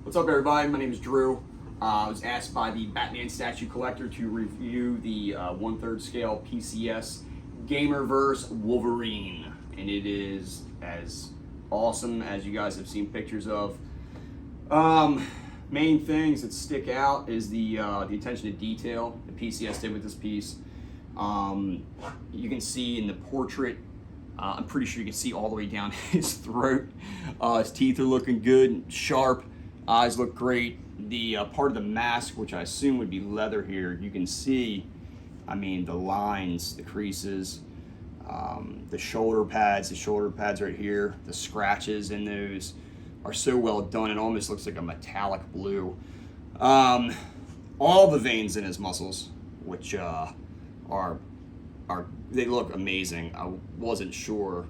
What's up, everybody? My name is Drew. I was asked by the Batman statue collector to review the 1/3 scale PCS Gamerverse Wolverine, and it is as awesome as you guys have seen pictures of. Main things that stick out is the attention to detail the PCS did with this piece. You can see in the portrait, I'm pretty sure you can see all the way down his throat. His teeth are looking good, sharp. Eyes look great. The part of the mask, which I assume would be leather here, you can see, I mean, the lines, the creases, the shoulder pads right here, the scratches in those are so well done. It almost looks like a metallic blue. All the veins in his muscles, which they look amazing. I wasn't sure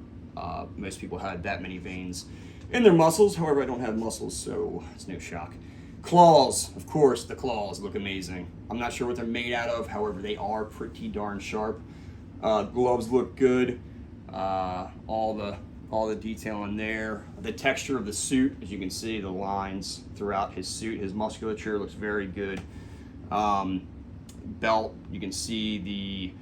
most people had that many veins in their muscles. However, I don't have muscles, so it's no shock. Claws, of course, the claws look amazing. I'm not sure what they're made out of. However, they are pretty darn sharp. Gloves look good. All the detail in there. The texture of the suit, as you can see, the lines throughout his suit, his musculature looks very good. Belt, you can see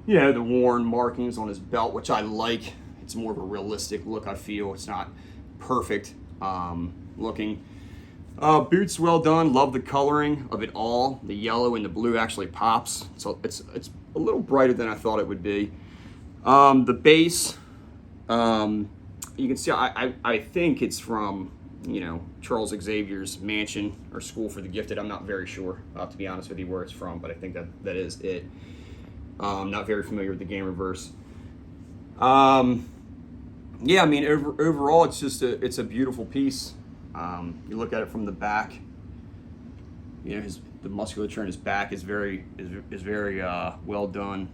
the worn markings on his belt, which I like. It's more of a realistic look, I feel. It's not perfect looking. Boots, well done. Love the coloring of it all. The yellow and the blue actually pops, so it's a little brighter than I thought it would be. The base, you can see, I think it's from, Charles Xavier's mansion or school for the gifted. I'm not very sure, to be honest with you, where it's from, but I think that is it. Not very familiar with the Gamerverse. Yeah, I mean, overall, it's a beautiful piece. You look at it from the back. The musculature in his back is very well done.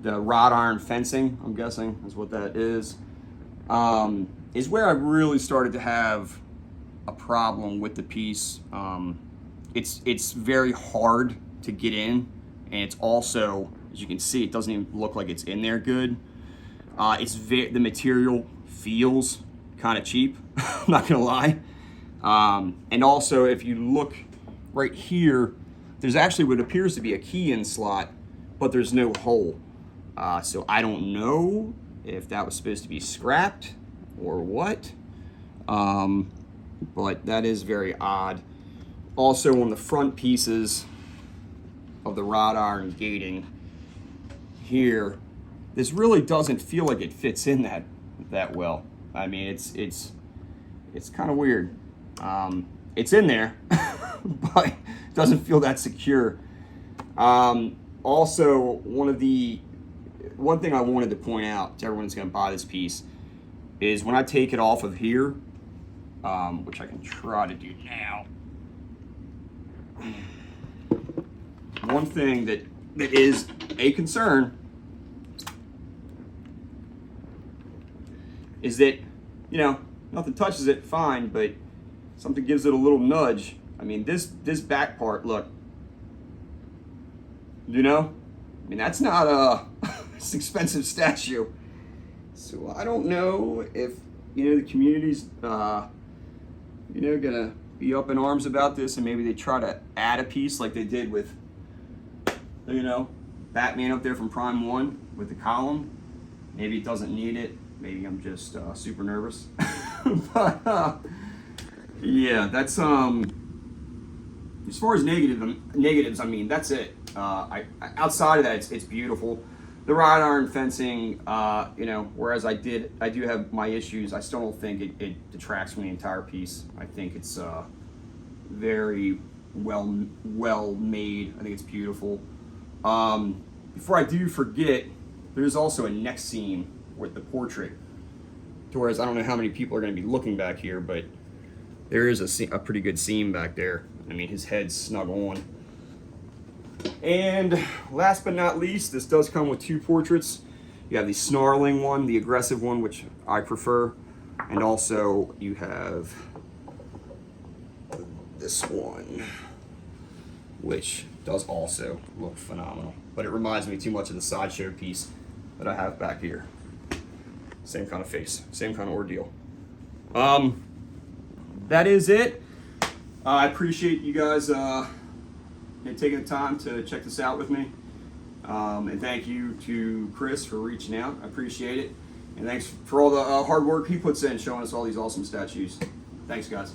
The wrought iron fencing, I'm guessing, is what that is where I really started to have a problem with the piece. It's very hard to get in, and it's also, as you can see, it doesn't even look like it's in there good. The material feels kind of cheap, I'm not gonna lie. And also, if you look right here, there's actually what appears to be a key-in slot, but there's no hole. So I don't know if that was supposed to be scrapped or what, but that is very odd. Also, on the front pieces of the wrought iron gating here, this really doesn't feel like it fits in that well. I mean, it's kind of weird. It's in there, but it doesn't feel that secure. Also, one thing I wanted to point out to everyone who's going to buy this piece is when I take it off of here, which I can try to do now. One thing that is a concern is that, nothing touches it, fine, but something gives it a little nudge. I mean, this back part, look, I mean, that's not it's an expensive statue. So I don't know if, the community's, gonna be up in arms about this, and maybe they try to add a piece like they did with, Batman up there from Prime 1 with the column. Maybe it doesn't need it. Maybe I'm just super nervous. But yeah, that's as far as negatives, I mean, that's it. Outside of that, it's beautiful. The wrought iron fencing, whereas I do have my issues, I still don't think it detracts from the entire piece. I think it's very well made. I think it's beautiful. Before I do forget, there's also a neck seam with the portrait. Whereas I don't know how many people are going to be looking back here, but there is a pretty good seam back there. I mean, his head's snug on. And last but not least, this does come with two portraits. You have the snarling one, the aggressive one, which I prefer, and also you have this one, which does also look phenomenal. But it reminds me too much of the Sideshow piece that I have back here. Same kind of face, same kind of ordeal. that is it. I appreciate you guys taking the time to check this out with me. And thank you to Chris for reaching out. I appreciate it. And thanks for all the hard work he puts in showing us all these awesome statues. Thanks, guys.